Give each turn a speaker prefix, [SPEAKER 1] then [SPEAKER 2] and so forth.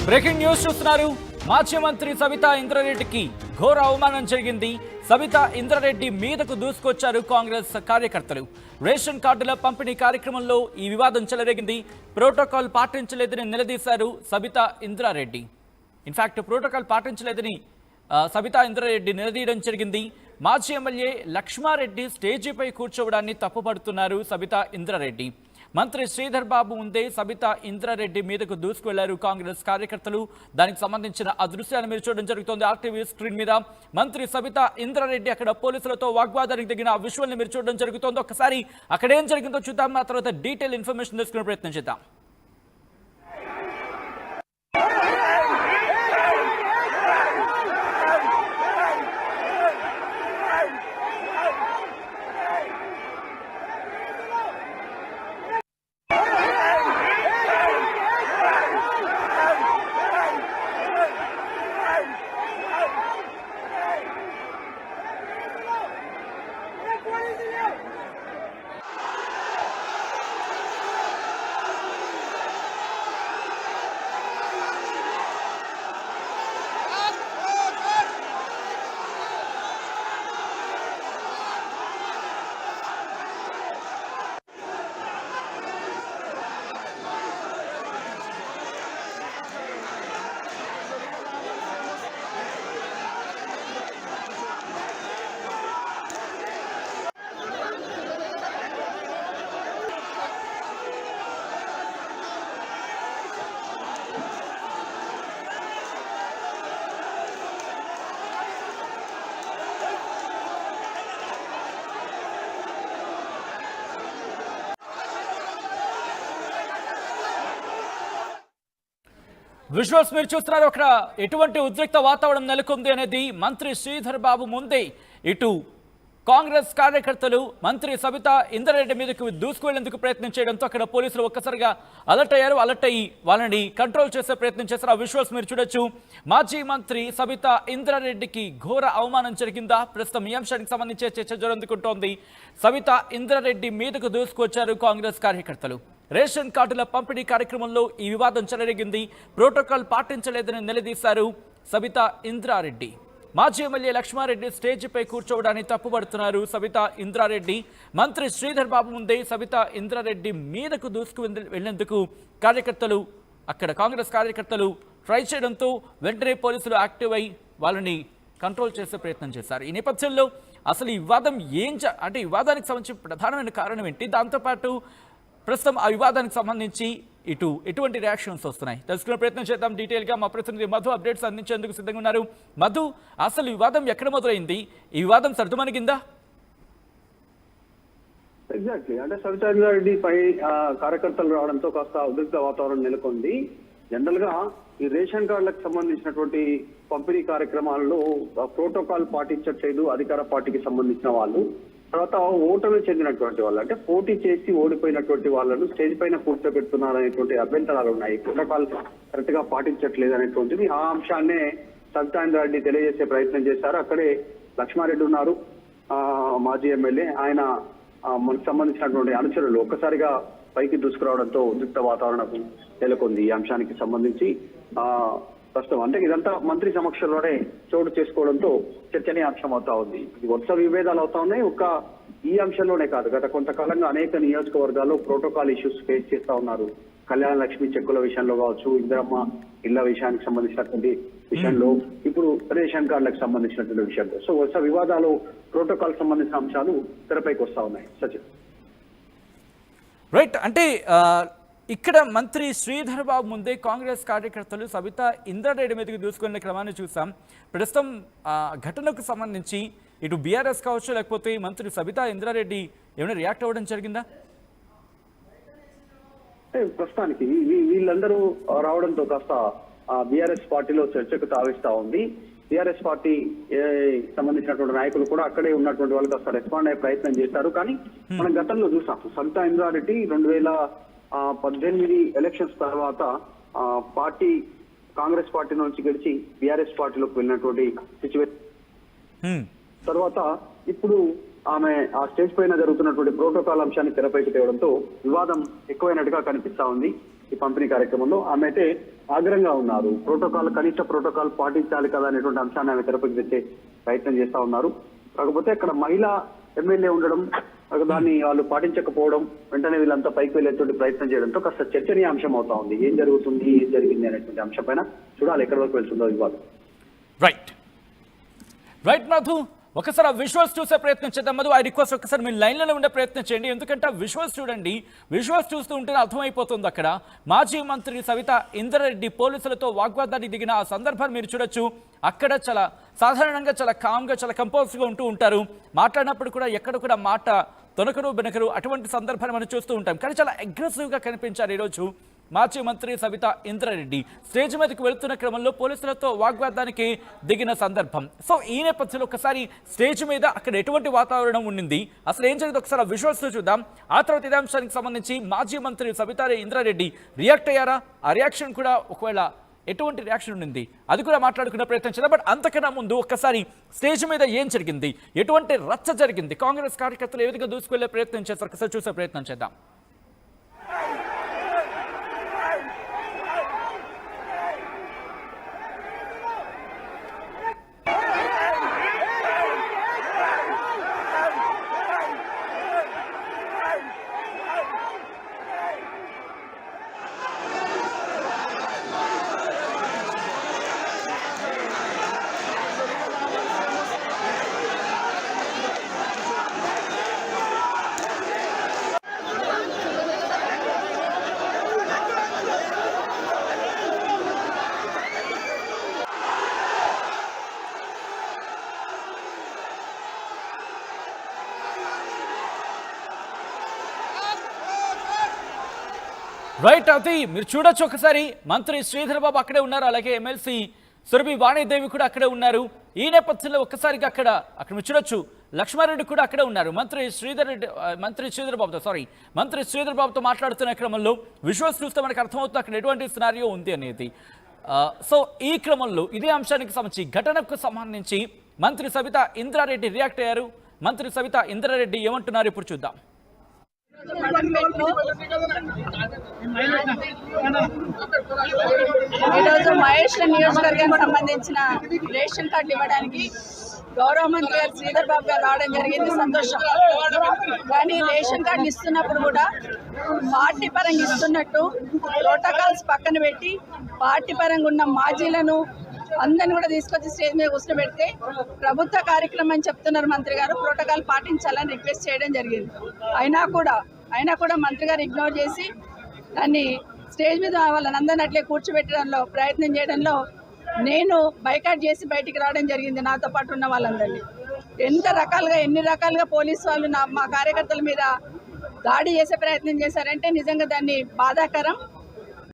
[SPEAKER 1] Breaking news చూస్తున్నారు. మాజీ మంత్రి సబితా ఇంద్రారెడ్డికి ఘోర అవమానం జరిగింది. సబితా ఇంద్రారెడ్డి మీదకు దూసుకొచ్చారు కాంగ్రెస్ కార్యకర్తలు. రేషన్ కార్డుల పంపిణీ కార్యక్రమంలో ఈ వివాదం చెలరేగింది. ప్రోటోకాల్ పాటించలేదని నిలదీశారు సబితా ఇంద్రారెడ్డి. ఇన్ఫాక్ట్ ప్రోటోకాల్ పాటించలేదని సబితా ఇంద్రారెడ్డి నిలదీయడం జరిగింది. మాజీ ఎమ్మెల్యే లక్ష్మారెడ్డి స్టేజీపై కూర్చోవడాన్ని తప్పుపడుతున్నారు సబితా ఇంద్రారెడ్డి. మంత్రి శ్రీధర్ బాబు ముందే సబితా ఇంద్రారెడ్డి మీదకు దూసుకువెళ్లారు కాంగ్రెస్ కార్యకర్తలు. దానికి సంబంధించిన ఆ దృశ్యాన్ని మీరు చూడడం జరుగుతోంది ఆర్టీవీ స్క్రీన్ మీద. మంత్రి సబితా ఇంద్రారెడ్డి అక్కడ పోలీసులతో వాగ్వాదానికి దిగిన విజువల్ ని మీరు చూడడం జరుగుతోంది. ఒకసారి అక్కడ ఏం జరిగిందో చూద్దాం, ఆ తర్వాత డీటెయిల్ ఇన్ఫర్మేషన్ తెలుసుకునే ప్రయత్నం చేద్దాం. విజువల్స్ మీరు చూస్తున్నారు. అక్కడ ఎటువంటి ఉద్రిక్త వాతావరణం నెలకొంది అనేది మంత్రి శ్రీధర్ బాబు ముందే ఇటు కాంగ్రెస్ కార్యకర్తలు మంత్రి సబితా ఇంద్రారెడ్డి మీదకు దూసుకువెళ్లేందుకు ప్రయత్నం చేయడంతో అక్కడ పోలీసులు ఒక్కసారిగా అలర్ట్ అయ్యారు. అలర్ట్ అయ్యి వాళ్ళని కంట్రోల్ చేసే ప్రయత్నం చేశారు. ఆ విజువల్స్ మీరు చూడొచ్చు. మాజీ మంత్రి సబితా ఇంద్రారెడ్డికి ఘోర అవమానం జరిగిందా? ప్రస్తుతం ఈ అంశానికి సంబంధించి చర్చ జరుగుతుంటోంది. సబితా ఇంద్రారెడ్డి మీదకు దూసుకొచ్చారు కాంగ్రెస్ కార్యకర్తలు. రేషన్ కార్డుల పంపిణీ కార్యక్రమంలో ఈ వివాదం చెలరేగింది. ప్రోటోకాల్ పాటించలేదని నిలదీశారు సబితా ఇంద్రారెడ్డి. మాజీ ఎమ్మెల్యే లక్ష్మారెడ్డి స్టేజీపై కూర్చోవడాన్ని తప్పుపడుతున్నారు సబితా ఇంద్రారెడ్డి. మంత్రి శ్రీధర్ బాబు ముందే సబితా ఇంద్రారెడ్డి మీదకు దూసుకు వెళ్లేందుకు కార్యకర్తలు అక్కడ కాంగ్రెస్ కార్యకర్తలు ట్రై చేయడంతో వెంటనే పోలీసులు యాక్టివ్ అయి వాళ్ళని కంట్రోల్ చేసే ప్రయత్నం చేశారు. ఈ నేపథ్యంలో అసలు ఈ వివాదం అంటే ఈ వివాదానికి సంబంధించి ప్రధానమైన కారణం ఏంటి, దాంతోపాటు ప్రస్తుతం ఆ వివాదానికి సంబంధించి ఎటువంటి రియాక్షన్స్ వస్తున్నాయి తెలుసుకునే ప్రయత్నం చేద్దాం డీటెయిల్గా. మా ప్రతినిధి మధు అప్డేట్స్ అందించేందుకు సిద్ధంగా ఉన్నారు. మధు, అసలు వివాదం ఎక్కడ మొదలైంది? ఈ వివాదం సర్దుమణిగిందా?
[SPEAKER 2] ఎగ్జాక్ట్లీ, అంటే సబితా ఇంద్రారెడ్డి పై కార్యకర్తలు రావడంతో కాస్త ఉద్రిక్త వాతావరణం నెలకొంది. జనరల్ గా ఈ రేషన్ కార్డులకు సంబంధించినటువంటి పంపిణీ కార్యక్రమాల్లో ప్రోటోకాల్ పాటించట్లేదు అధికార పార్టీకి సంబంధించిన వాళ్ళు. తర్వాత ఓటమి చెందినటువంటి వాళ్ళు, అంటే పోటీ చేసి ఓడిపోయినటువంటి వాళ్ళను స్టేజ్ పైన కూర్చోబెడుతున్నారనేటువంటి అభ్యంతరాలు ఉన్నాయి. ప్రోటోకాల్ కరెక్ట్ గా పాటించట్లేదు అనేటువంటిది. ఆ అంశాన్నే సబితా ఇంద్రారెడ్డి తెలియజేసే ప్రయత్నం చేశారు. అక్కడే లక్ష్మారెడ్డి ఉన్నారు, మాజీ ఎమ్మెల్యే. ఆయన మనకు సంబంధించినటువంటి అనుచరులు ఒక్కసారిగా పైకి దూసుకురావడంతో ఉద్రిక్త వాతావరణం నెలకొంది. ఈ అంశానికి సంబంధించి ప్రస్తుతం అంటే ఇదంతా మంత్రి సమక్షంలోనే చోటు చేసుకోవడంతో చర్చనీయాంశం అవుతా ఉంది. ఇది వరుస విభేదాలు అవుతా ఉన్నాయి. ఈ అంశంలోనే కాదు, గత కొంతకాలంగా అనేక నియోజకవర్గాల్లో ప్రోటోకాల్ ఇష్యూస్ ఫేస్ చేస్తా ఉన్నారు. కళ్యాణ లక్ష్మి చెక్కుల విషయంలో కావచ్చు, ఇందిరమ్మ ఇళ్ల విషయానికి సంబంధించినటువంటి విషయంలో, ఇప్పుడు రేషన్ కార్డులకు సంబంధించినటువంటి విషయంలో. సో వరుస వివాదాలు, ప్రోటోకాల్ సంబంధించిన అంశాలు తెరపైకి వస్తా ఉన్నాయి. సచిన్
[SPEAKER 1] రైట్, అంటే ఇక్కడ మంత్రి శ్రీధర్ బాబు ముందే కాంగ్రెస్ కార్యకర్తలు సబితా ఇంద్రారెడ్డి మీదకి దూసుకునే క్రమాన్ని చూసాం. ప్రస్తుతం ఘటనకు సంబంధించి ఇటు బీఆర్ఎస్ కావచ్చు, లేకపోతే మంత్రి సబితా ఇంద్రారెడ్డి ఏమైనా రియాక్ట్ అవ్వడం జరిగిందా?
[SPEAKER 2] ప్రస్తుతానికి వీళ్ళందరూ రావడంతో కాస్త బీఆర్ఎస్ పార్టీలో చర్చకు తావిస్తా ఉంది. బీఆర్ఎస్ పార్టీ సంబంధించినటువంటి నాయకులు కూడా అక్కడే ఉన్నటువంటి వాళ్ళు కాస్త రెస్పాండ్ అయ్యే ప్రయత్నం చేశారు. కానీ మనం గతంలో చూసాం, సబితా ఇంద్రారెడ్డి 2018 ఎలక్షన్స్ తర్వాత కాంగ్రెస్ పార్టీ నుంచి గెలిచి బీఆర్ఎస్ పార్టీలోకి వెళ్ళినటువంటి సిచ్యువేషన్ తర్వాత ఇప్పుడు ఆమె ఆ స్టేజ్ పైన జరుగుతున్నటువంటి ప్రోటోకాల్ అంశాన్ని తెరపైకి తేవడంతో వివాదం ఎక్కువైనట్టుగా కనిపిస్తా ఉంది. ఈ పంపిణీ కార్యక్రమంలో ఆమె అయితే ఆగ్రహంగా ఉన్నారు. కనిష్ట ప్రోటోకాల్ పాటించాలి కదా అనేటువంటి అంశాన్ని ఆమె తెరపైకి తెచ్చే ప్రయత్నం చేస్తా ఉన్నారు. కాకపోతే అక్కడ మహిళా ఎమ్మెల్యే ఉండడం, దాన్ని వాళ్ళు పాటించకపోవడం, వెంటనే వీళ్ళంతా పైకి వెళ్ళేటువంటి ప్రయత్నం చేయడంతో కాస్త చర్చనీయాంశం అవుతా ఉంది. ఏం జరుగుతుంది, ఏం జరిగింది అనేటువంటి అంశం పైన చూడాలి ఎక్కడి వరకు వెళ్తుందో వివాదం.
[SPEAKER 1] రైట్ మధు, ఒకసారి ఆ విజువల్స్ చూసే ప్రయత్నం చేద్దాం. మధు, ఐ రిక్వెస్ట్ ఒకసారి మీరు లైన్లోనే ఉండే ప్రయత్నం చేయండి, ఎందుకంటే ఆ విజువల్స్ చూడండి. విజువల్స్ చూస్తూ ఉంటేనే అర్థమైపోతుంది. అక్కడ మాజీ మంత్రి సవితా ఇంద్రారెడ్డి పోలీసులతో వాగ్వాదానికి దిగిన ఆ సందర్భాన్ని మీరు చూడొచ్చు. అక్కడ చాలా సాధారణంగా చాలా కామ్గా చాలా కంపోజ్గా ఉంటూ ఉంటారు. మాట్లాడినప్పుడు కూడా ఎక్కడ కూడా మాట తొనకరు బెనకరు అటువంటి సందర్భాన్ని మనం చూస్తూ ఉంటాం. కానీ చాలా అగ్రెసివ్గా కనిపించారు ఈరోజు మాజీ మంత్రి సవితా ఇంద్రారెడ్డి. స్టేజ్ మీదకి వెళ్తున్న క్రమంలో పోలీసులతో వాగ్వాదానికి దిగిన సందర్భం. సో ఈ నేపథ్యంలో ఒకసారి స్టేజ్ మీద అక్కడ ఎటువంటి వాతావరణం ఉండింది, అసలు ఏం జరిగింది ఒకసారి విజువల్స్ చూద్దాం. ఆ తర్వాత ఇదే అంశానికి సంబంధించి మాజీ మంత్రి సవితా ఇంద్రారెడ్డి రియాక్ట్ అయ్యారా, ఆ రియాక్షన్ కూడా ఒకవేళ ఎటువంటి రియాక్షన్ ఉండింది అది కూడా మాట్లాడుకునే ప్రయత్నం చేద్దాం. బట్ అంతకన్నా ముందు ఒక్కసారి స్టేజ్ మీద ఏం జరిగింది, ఎటువంటి రచ్చ జరిగింది, కాంగ్రెస్ కార్యకర్తలు ఏ విధంగా దూసుకెళ్లే ప్రయత్నం చేస్తారు ఒకసారి చూసే ప్రయత్నం చేద్దాం. రైట్, అది మీరు చూడొచ్చు ఒకసారి. మంత్రి శ్రీధర్ బాబు అక్కడే ఉన్నారు, అలాగే ఎమ్మెల్సీ సురభి వాణిదేవి కూడా అక్కడే ఉన్నారు. ఈ నేపథ్యంలో ఒక్కసారిగా అక్కడ మీరు చూడొచ్చు లక్ష్మారెడ్డి కూడా అక్కడే ఉన్నారు. మంత్రి శ్రీధర్ బాబుతో మాట్లాడుతున్న క్రమంలో విజువల్స్ చూస్తే మనకు అర్థమవుతుంది అక్కడ ఎటువంటి సినారియో ఉంది అనేది. సో ఈ క్రమంలో ఇదే అంశానికి సంబంధించి ఘటనకు సంబంధించి మంత్రి సవితా ఇంద్రారెడ్డి రియాక్ట్ అయ్యారు. మంత్రి సవితా ఇంద్రారెడ్డి ఏమంటున్నారు ఇప్పుడు చూద్దాం.
[SPEAKER 3] ఈరోజు మహేశ్వర నియోజకవర్గానికి సంబంధించిన రేషన్ కార్డు ఇవ్వడానికి గౌరవ మంత్రి గారు శ్రీధర్ బాబు గారు రావడం జరిగింది, సంతోషం. కానీ రేషన్ కార్డు ఇస్తున్నప్పుడు కూడా పార్టీ పరంగా ఇస్తున్నట్టు ప్రోటోకాల్స్ పక్కన పెట్టి పార్టీ పరంగా ఉన్న మాజీలను అందరిని కూడా తీసుకొచ్చి స్టేజ్ మీద కూర్చోబెడితే ప్రభుత్వ కార్యక్రమం అని చెప్తున్నారు మంత్రి గారు, ప్రోటోకాల్ పాటించాలని రిక్వెస్ట్ చేయడం జరిగింది. అయినా కూడా మంత్రి గారు ఇగ్నోర్ చేసి దాన్ని స్టేజ్ మీద వాళ్ళని అందరిని అట్లే కూర్చోబెట్టడంలో ప్రయత్నం చేయడంలో నేను బైకాట్ చేసి బయటికి రావడం జరిగింది. నాతో పాటు ఉన్న వాళ్ళందరినీ ఎన్ని రకాలుగా పోలీసు వాళ్ళు మా కార్యకర్తల మీద దాడి చేసే ప్రయత్నం చేశారంటే నిజంగా దాన్ని బాధాకరం.